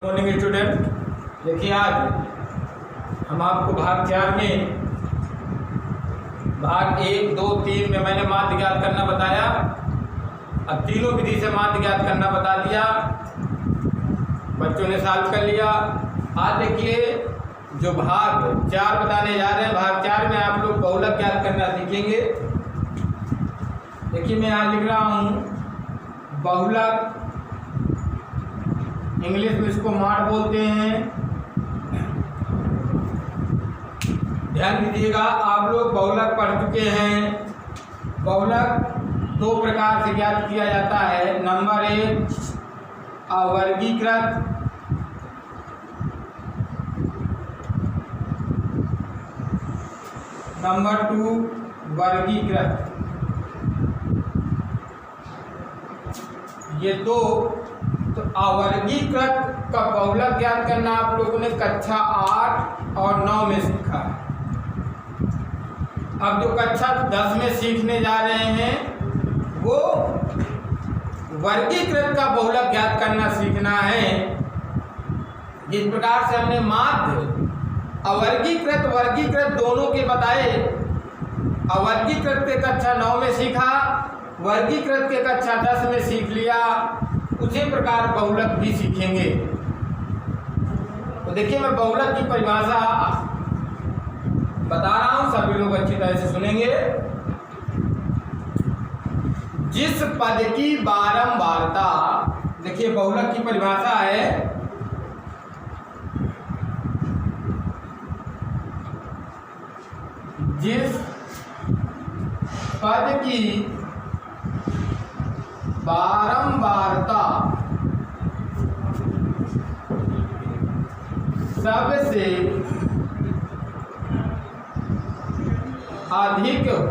Morning student, देखिए आज हम आपको भाग 4 में भाग 1, 2, 3 में मैंने माध्य ज्ञात करना बताया। अब तीनों विधि से माध्य ज्ञात करना बता दिया, बच्चों ने सॉल्व कर लिया। आज देखिए जो भाग 4 बताने जा रहे हैं, भाग 4 में आप लोग बहुलक ज्ञात करना सीखेंगे। देखिए मैं यहाँ लिख रहा हूँ बहुलक, इंग्लिश में इसको माड बोलते हैं। ध्यान दीजिएगा, आप लोग बहुलक पढ़ चुके हैं। बहुलक 2 प्रकार से ज्ञात किया जाता है। नंबर 1 अवर्गीकृत, नंबर 2 वर्गीकृत। ये दो। तो अवर्गीकृत का बहुलक ज्ञात करना आप लोगों ने कक्षा 8 और 9 में सीखा है। अब जो कक्षा 10 में सीखने जा रहे हैं वो वर्गीकृत का बहुलक ज्ञात करना सीखना है। जिस प्रकार से हमने माध्य अवर्गीकृत वर्गीकृत दोनों के बताए, अवर्गीकृत के कक्षा 9 में सीखा, वर्गीकृत के कक्षा 10 में सीख लिया, उसी प्रकार बहुलक भी सीखेंगे। तो देखिए मैं बहुलक की परिभाषा बता रहा हूं, सभी लोग अच्छी तरह से सुनेंगे। जिस पद की बारंबारता, देखिए बहुलक की परिभाषा है जिस पद की बारंबारता सबसे अधिक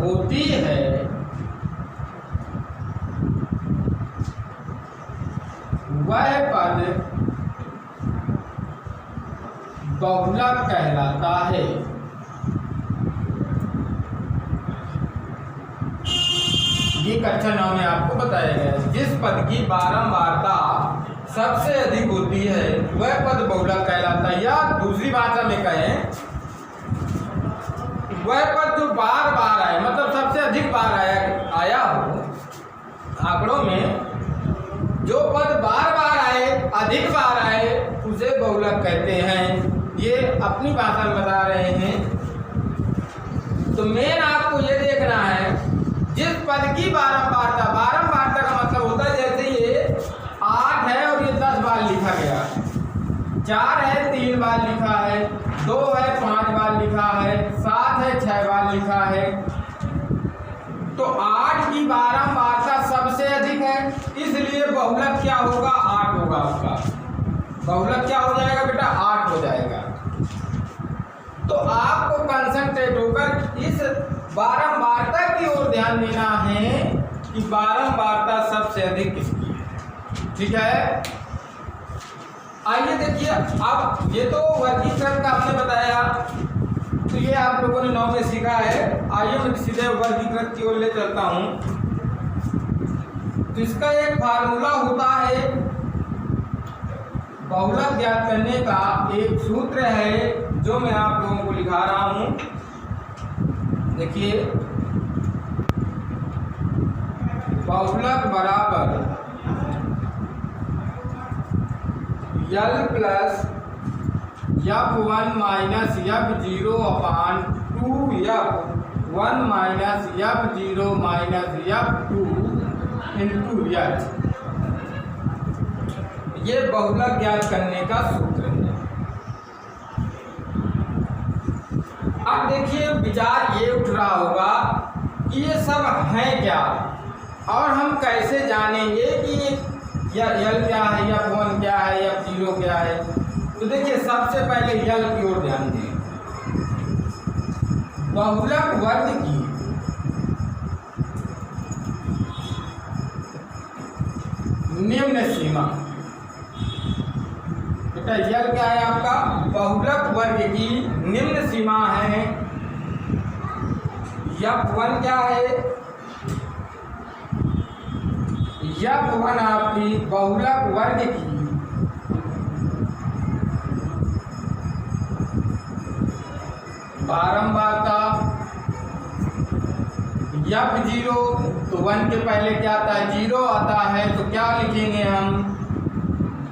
होती है वह पद बहुलक कहलाता है। ये कक्षा 9 में आपको बताया गया है। जिस पद की बारंबारता सबसे अधिक होती है वह पद बहुलक कहलाता है। या दूसरी भाषा में कहें, वह पद जो बार बार आए, मतलब सबसे अधिक बार आया हो आंकड़ों में, जो पद बार बार आए, अधिक बार आए, उसे बहुलक कहते हैं। ये अपनी भाषा में बता रहे हैं। तो मेन आपको ये देखना है, जिस पद की बारंबारता, बारंबारता का मतलब होता है जैसे ये 8 है और ये 10 बार लिखा गया, 4 है 3 बार लिखा है, 2 है 5 बार लिखा है, 7 है 6 बार लिखा है। तो 8 की बारंबारता सबसे अधिक है, इसलिए बहुलक क्या होगा? 8 होगा। आपका बहुलक क्या हो जाएगा बेटा? 8 हो जाएगा। तो आपको कंसंट्रेट होकर इस बारंबारता की ओर ध्यान देना है कि बारंबारता सबसे अधिक किसकी है। ठीक है, आइए देखिए। अब ये तो वर्गीकृत का आपने बताया, तो ये आप लोगों ने 9 में सीखा है। आइए मैं सीधे वर्गीकृत की ओर ले चलता हूं। तो इसका एक फार्मूला होता है, बहुलक ज्ञात करने का एक सूत्र है जो मैं आप लोगों को लिखा रहा हूं। देखिए, बहुलक बराबर L plus F1 minus F0 अपान 2F1 minus F0 minus F2 into H। ये बहुलक ज्ञात करने का सूत्र है। अब देखिए विचार ये उठ रहा होगा कि ये सब है क्या, और हम कैसे जानेंगे कि या L क्या है, F1 क्या है, F0 क्या है। तो देखिए सबसे पहले L की ओर ध्यान दें। बहुलक वर्ग की निम्न सीमा, बेटा L क्या है आपका? बहुलक वर्ग की निम्न सीमा है। F1 क्या है? F1 आपकी बहुलक वर्ग की बारंबारता। F0 तो 1 के पहले क्या आता है, 0 आता है, तो क्या लिखेंगे हम,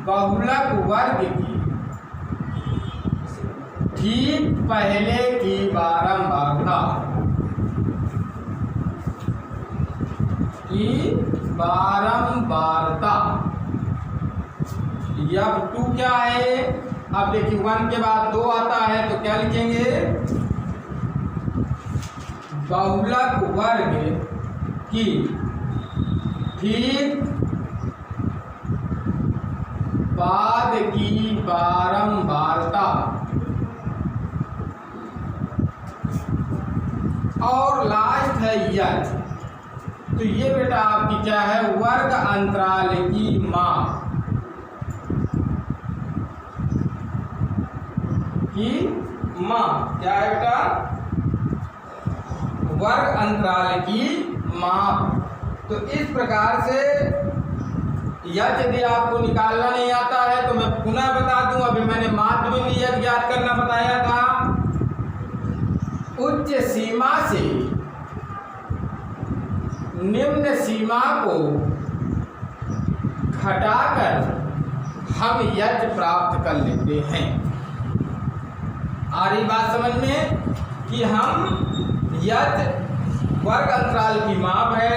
बहुलक वर्ग की ठीक पहले की बारंबारता की बारंबारता। F2 क्या है, अब देखिए 1 के बाद 2 आता है, तो क्या लिखेंगे, बहुलक वर्ग की ठीक बाद की बारंबारता। और लास्ट है यच, तो ये बेटा आपकी क्या है, वर्ग अंतराल की माप की माप। क्या है बेटा, वर्ग अंतराल की माप। तो इस प्रकार से यदि आपको निकालना नहीं आता है तो मैं पुनः बता दूं, अभी मैंने माध्य में यदि ज्ञात करना बताया था, उच्च सीमा से निम्न सीमा को घटाकर हम यज प्राप्त कर लेते हैं। आ रही बात समझ में कि हम यज वर्ग अंतराल की माप है,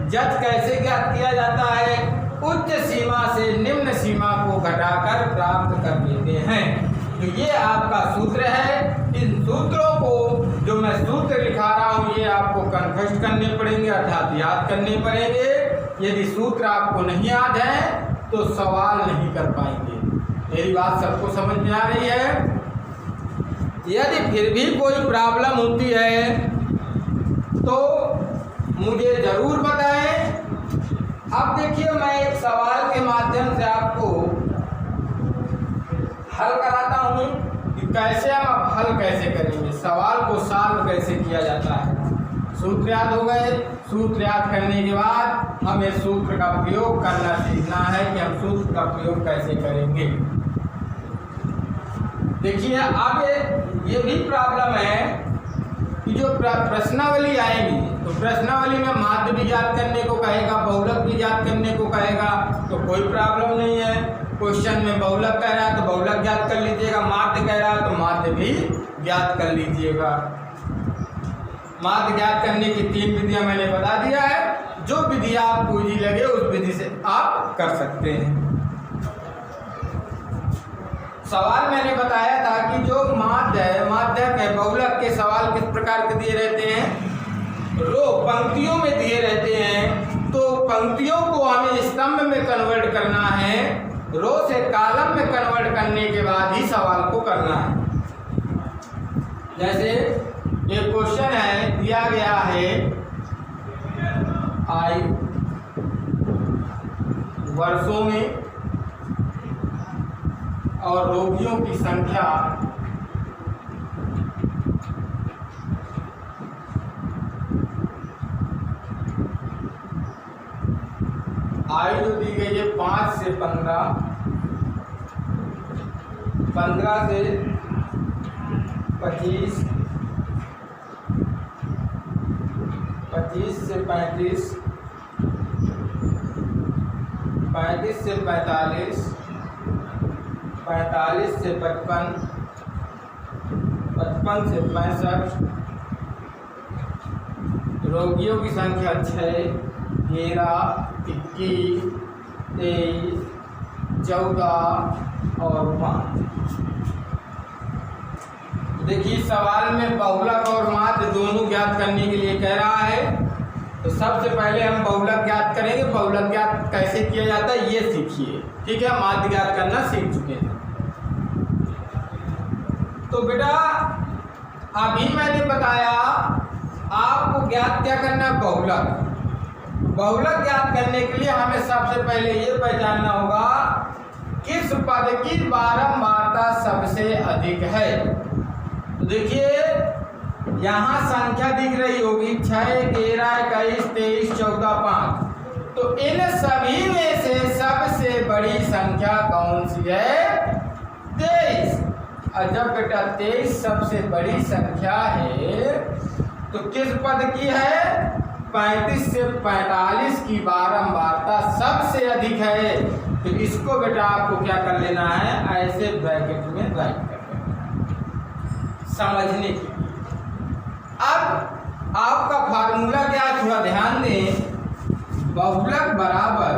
जज कैसे ज्ञात किया जाता है, उच्च सीमा से निम्न सीमा को घटाकर प्राप्त कर लेते हैं। तो ये आपका सूत्र है। इन सूत्रों को जो मैं सूत्र लिखा रहा हूँ ये आपको कंठस्थ करने पड़ेंगे, अर्थात याद करने पड़ेंगे। यदि सूत्र आपको नहीं याद है तो सवाल नहीं कर पाएंगे। मेरी बात सबको समझ में आ रही है? यदि फिर भी कोई प्रॉब्लम होती है तो मुझे ज़रूर बताएं। अब देखिए मैं एक सवाल के माध्यम से आपको हल कराता हूँ कि कैसे हम अब हल कैसे करेंगे, सवाल को सॉल्व कैसे किया जाता है। सूत्र याद हो गए। सूत्र याद करने के बाद हमें सूत्र का प्रयोग करना सीखना है कि हम सूत्र का प्रयोग कैसे करेंगे। देखिए अब ये भी प्रॉब्लम है कि जो प्रश्नावली आएगी तो प्रश्नावली में माध्य भी याद करने को कहेगा, बहुलक भी याद करने को कहेगा, तो कोई प्रॉब्लम नहीं है। क्वेश्चन में बहुलक कह रहा है तो बहुलक याद कर लीजिएगा, माध्य कह रहा है तो माध्य भी याद कर लीजिएगा। माध्य याद करने की 3 विधियां मैंने बता दिया है। जो विधि आपको इजी लगे उस विधि से आप कर सकते हैं। सवाल मैंने बताया था कि जो माध्य है, माध्यक है, बहुलक के सवाल किस प्रकार के दिए रहते हैं, रो पंक्तियों में दिए रहते हैं। तो पंक्तियों को हमें स्तंभ में कन्वर्ट करना है, रो से कॉलम में कन्वर्ट करने के बाद ही सवाल को करना है। जैसे एक क्वेश्चन है, दिया गया है आयु वर्षों में और रोगियों की संख्या आयु जो दी गई है 5 से 15, 15 से 25, 25 से 35, 35 से 45, 45 से 55, 55 से 65, रोगियों की संख्या 6, 13, 21, 23, 14 और 5। देखिए सवाल में बहुलक और माध्य दोनों ज्ञात करने के लिए कह रहा है। तो सबसे पहले हम बहुलक ज्ञात करेंगे। बहुलक ज्ञात कैसे किया जाता है ये सीखिए, ठीक है। माध्य ज्ञात करना सीख चुके हैं। तो बेटा अभी मैंने बताया आपको ज्ञात क्या करना है, बहुलक। बहुलक ज्ञात करने के लिए हमें सबसे पहले ये पहचानना होगा किस पद की बारंबारता सबसे अधिक है। तो देखिए यहाँ संख्या दिख रही होगी 6, 13, 21, 23, 14, 5। तो इन सभी में से सबसे बड़ी संख्या कौन सी है? 23। और जब बेटा 23 सबसे बड़ी संख्या है तो किस पद की है? 35 से 45 की बारंबारता सबसे अधिक है। तो इसको बेटा आपको क्या कर लेना है? ऐसे ब्रैकेट में राइट कर लेना समझने के लिए। अब आपका फार्मूला क्या है? थोड़ा ध्यान दें। बहुलक बराबर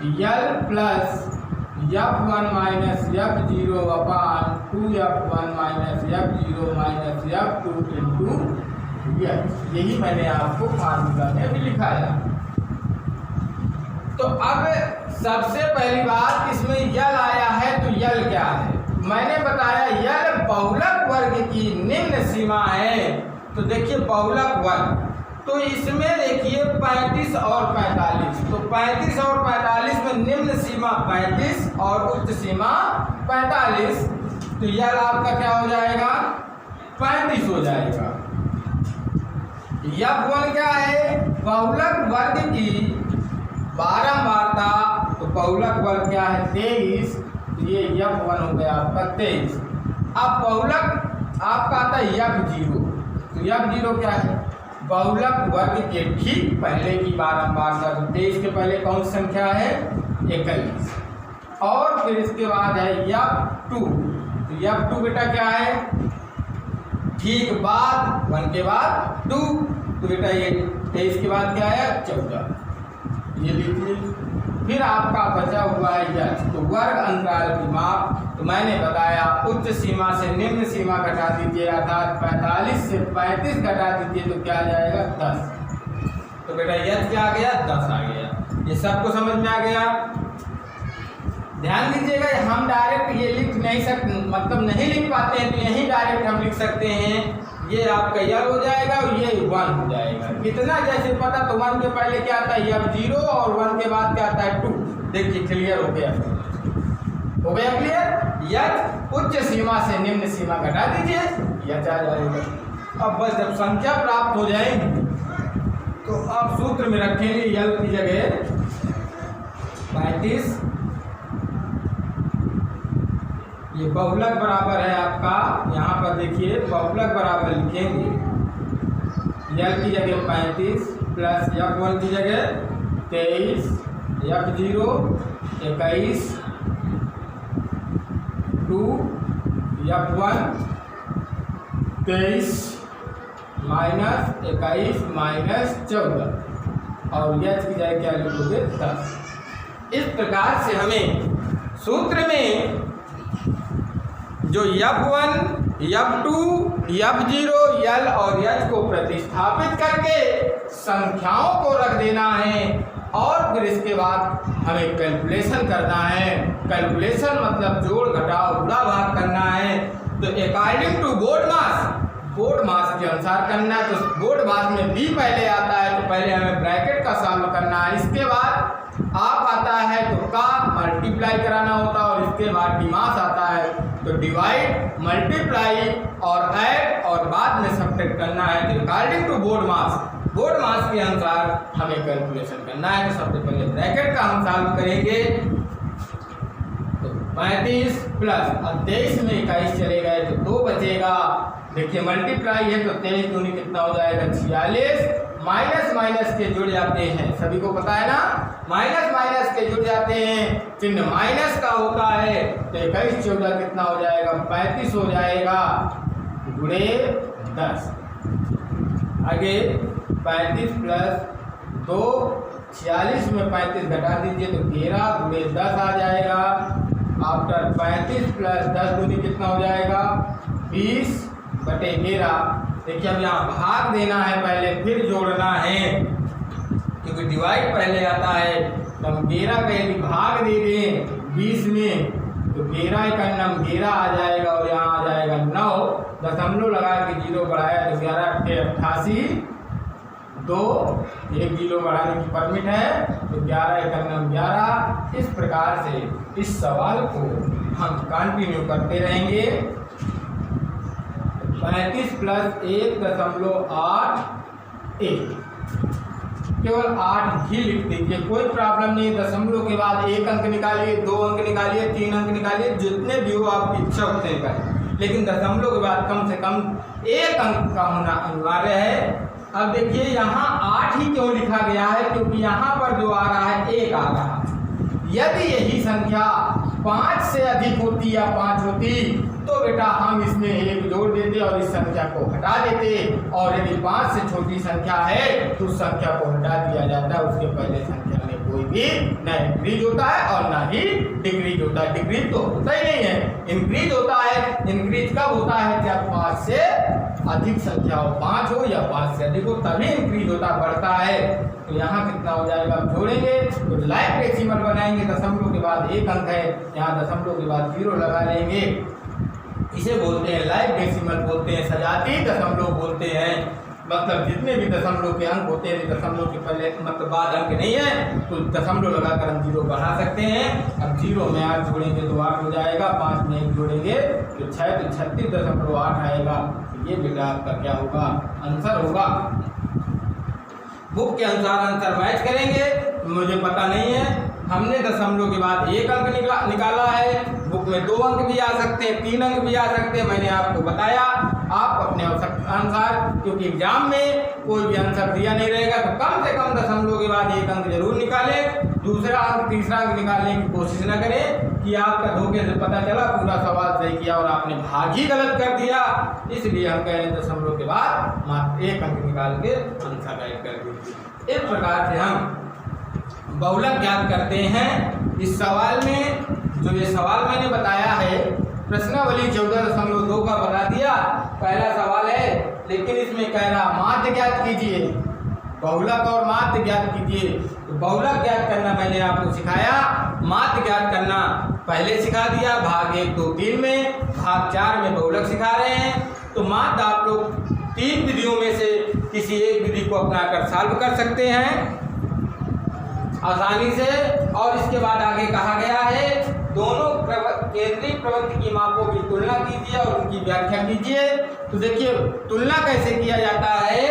L plus F1 minus F0 अपान 2F1 minus F0 minus F2 into H। यही मैंने आपको फार्मूला में भी लिखाया। तो अब सबसे पहली बात, इसमें यल आया है तो यल क्या है? मैंने बताया यल बहुलक वर्ग की निम्न सीमा है। तो देखिए बहुलक वर्ग, तो इसमें देखिए 35 और 45, तो 35 और 45 में निम्न सीमा 35 और उच्च सीमा 45, तो यल आपका क्या हो जाएगा? 35 हो जाएगा। F1 क्या है? बहुलक वर्ग की बारंबारता, तो बहुलक वर्ग क्या है? 23, ये F1 हो गया आपका 23। अब बहुलक आपका आता है F0, तो F0 क्या है? बहुलक वर्ग के ठीक पहले की बारंबारता। तो 23 के पहले कौन सी संख्या है? 21। और फिर इसके बाद है F2, तो F2 बेटा क्या है? ठीक बाद 1 के बाद 2, तो बेटा ये 23 के बाद क्या है? 14। ये लीजिए। फिर आपका बचा हुआ है यच, तो वर्ग अंतराल की माप। तो मैंने बताया उच्च सीमा से निम्न सीमा घटा दीजिए, अर्थात 45 से 35 घटा दीजिए तो क्या आ जाएगा? 10। तो बेटा यच क्या आ गया? 10 आ गया। ये सबको समझ में आ गया? ध्यान दीजिएगा, हम डायरेक्ट ये लिख नहीं सकते, मतलब नहीं लिख पाते हैं, तो यही डायरेक्ट हम लिख सकते हैं। ये आपका यल हो जाएगा और ये 1 हो जाएगा। कितना जैसे पता, तो 1 के पहले क्या आता है? F0 और 1 के बाद क्या आता है? 2। देखिए क्लियर हो गया? हो गया क्लियर? यच उच्च सीमा से निम्न सीमा घटा दीजिए, यच आ जाएगा। अब बस जब संख्या प्राप्त हो जाएगी तो आप सूत्र में रखेंगे यल की जगह 35, ये बहुलक बराबर है आपका, यहाँ पर देखिए बहुलक बराबर लिखेंगे यल की जगह 35 प्लस F1 की जगह 23, F0 21, 2 F1 23 माइनस 21 माइनस 14, और यच की जगह क्या लिखोगे? 10। इस प्रकार से हमें सूत्र में जो F1, F2, F0, यल और यच को प्रतिस्थापित करके संख्याओं को रख देना है, और फिर इसके बाद हमें कैलकुलेशन करना है। कैलकुलेशन मतलब जोड़ घटाव गुणा भाग करना है। तो अकॉर्डिंग टू बोर्ड मास के अनुसार करना है। तो बोर्ड मास में बी पहले आता है, तो पहले हमें ब्रैकेट का सॉल्व करना है। इसके बाद आप आता है तो का मल्टीप्लाई कराना होता है, और इसके बाद डिमास आता है तो डिवाइड, मल्टीप्लाई और ऐड, और बाद में सब्ट्रैक्ट करना है। तो अकॉर्डिंग टू बोर्ड मास के अनुसार हमें कैलकुलेशन करना है। तो सबसे पहले ब्रैकेट का हम सॉल्व करेंगे। तो 35 प्लस, अब 23 में 21 चले गए तो 2 बचेगा। देखिए मल्टीप्लाई है तो 23 दूनी कितना हो जाएगा? 46। माइनस माइनस के जुड़ जाते हैं, सभी को पता है ना, माइनस माइनस के जुड़ जाते हैं, चिन्ह माइनस का होता है। तो 21 14 कितना हो जाएगा? 35 हो जाएगा, गुणे 10। आगे 35 प्लस 2, 46 में 35 घटा दीजिए तो 13 गुणे 10 आ जाएगा। आफ्टर 35 प्लस 10 दूनी कितना हो जाएगा? 20 बटे 13। देखिए अब यहाँ भाग देना है पहले, फिर जोड़ना है, क्योंकि डिवाइड पहले आता है। तो हम 13 का यदि भाग दे दें 20 में तो 13 का नम 13 आ जाएगा, और यहाँ आ जाएगा 9। दशमलव लगा के 0 बढ़ाया तो 11 × 88, 2 1 0 बढ़ाने की परमिट है, तो 11 × 11। इस प्रकार से इस सवाल को हम कंटिन्यू करते रहेंगे। 35 प्लस 1.81 केवल 8 ही लिख दीजिए, कोई प्रॉब्लम नहीं। दशमलव के बाद 1 अंक निकालिए, 2 अंक निकालिए, 3 अंक निकालिए, जितने भी हो आपकी इच्छा उतने करें, लेकिन दशमलव के बाद कम से कम 1 अंक का होना अनिवार्य है। अब देखिए यहाँ 8 ही क्यों लिखा गया है, क्योंकि यहाँ पर जो आ रहा है 1 आ रहा है। यदि यही संख्या 5 से अधिक होती या 5 होती तो बेटा हम इसमें 1 जोड़ देते और इस संख्या को हटा देते, और यदि 5 से छोटी संख्या है तो उस संख्या को हटा दिया जाता है। उसके पहले संख्या में कोई भी ना इंक्रीज होता है और ना ही डिक्रीज होता है। डिक्रीज तो होता ही नहीं है, इंक्रीज होता है। इंक्रीज कब होता है, जब 5 से अधिक संख्या हो, 5 हो या 5 से अधिक हो, तभी इंक्रीज होता बढ़ता है। तो यहाँ कितना हो जाएगा, आप जोड़ेंगे तो लाइक डेसिमल बनाएंगे। दशमलव के बाद 1 अंक है, यहाँ दशमलव के बाद 0 लगा लेंगे। इसे बोलते हैं लाइक डेसिमल, बोलते हैं सजाती दशमलव बोलते हैं। मतलब जितने भी दशमलव के अंक होते हैं, दशमलव के पहले मतलब बाद अंक नहीं है तो दशमलव लगाकर हम 0 बढ़ा सकते हैं। अब 0 में 8 जोड़ेंगे तो 8 हो जाएगा, 5 में 1 जोड़ेंगे तो 6, तो 36.8 आएगा। ये बेटा आपका क्या होगा, आंसर होगा। बुक के अनुसार आंसर मैच करेंगे, मुझे पता नहीं है। हमने दशमलव के बाद 1 अंक निकाला है, बुक में 2 अंक भी आ सकते हैं, 3 अंक भी आ सकते हैं। मैंने आपको बताया, आप अपने आवश्यकता अनुसार, क्योंकि एग्जाम में कोई भी आंसर दिया नहीं रहेगा तो कम से कम दशमलव के बाद 1 अंक जरूर निकालें। दूसरा अंक, तीसरा अंक निकालने की कोशिश न करें कि आपका धोखे से पता चला पूरा सवाल सही किया और आपने भाग ही गलत कर दिया। इसलिए हम कह रहे हैं दशमलव के बाद मात्र 1 अंक निकाल के आंसर राइट कर दीजिए। इस प्रकार से हम बहुलक ज्ञात करते हैं। इस सवाल में जो ये सवाल मैंने बताया है, प्रश्नावली 14.2 का बता दिया, पहला सवाल है, लेकिन इसमें कह रहा माध्य ज्ञात कीजिए, बहुलक और माध्य ज्ञात कीजिए। तो बहुलक ज्ञात करना मैंने आपको सिखाया, माध्य ज्ञात करना पहले सिखा दिया भाग 1, 2, 3 में, भाग 4 में बहुलक सिखा रहे हैं। तो माध्य आप लोग 3 विधियों में से किसी एक विधि को अपनाकर सॉल्व कर सकते हैं आसानी से। और इसके बाद आगे कहा गया है दोनों केंद्रीय प्रवृत्ति की मापों की तुलना कीजिए और उनकी व्याख्या कीजिए। तो देखिए तुलना कैसे किया जाता है,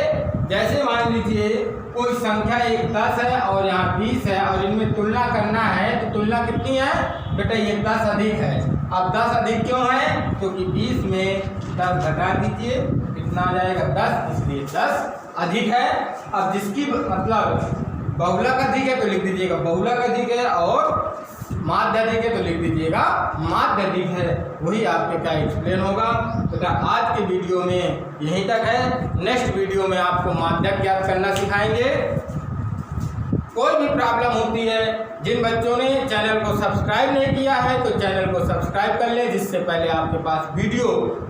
जैसे मान लीजिए कोई संख्या एक 10 है और यहाँ 20 है और इनमें तुलना करना है, तो तुलना कितनी है बेटा, ये 10 अधिक है। अब 10 अधिक क्यों है, क्योंकि 20 में 10 घटा दीजिए, कितना आ जाएगा 10, इसलिए 10 अधिक है। अब जिसकी मतलब बहुलक अधिक है तो लिख दीजिएगा बहुलक अधिक है, और माध्य अधिक है तो लिख दीजिएगा माध्य अधिक है। वही आपके क्या एक्सप्लेन होगा। तो आज के वीडियो में यहीं तक है। नेक्स्ट वीडियो में आपको माध्यक ज्ञात करना सिखाएंगे। कोई भी प्रॉब्लम होती है, जिन बच्चों ने चैनल को सब्सक्राइब नहीं किया है तो चैनल को सब्सक्राइब कर लें, जिससे पहले आपके पास वीडियो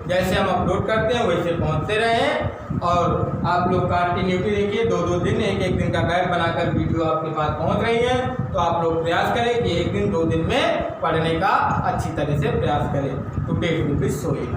जैसे हम अपलोड करते हैं वैसे पहुंचते रहें। और आप लोग कंटिन्यूटी देखिए, 2-2 दिन, 1-1 दिन का गैप बनाकर वीडियो आपके पास पहुंच रही है। तो आप लोग प्रयास करें कि 1 दिन 2 दिन में पढ़ने का अच्छी तरह से प्रयास करें। तो डेट विल बी शोइंग।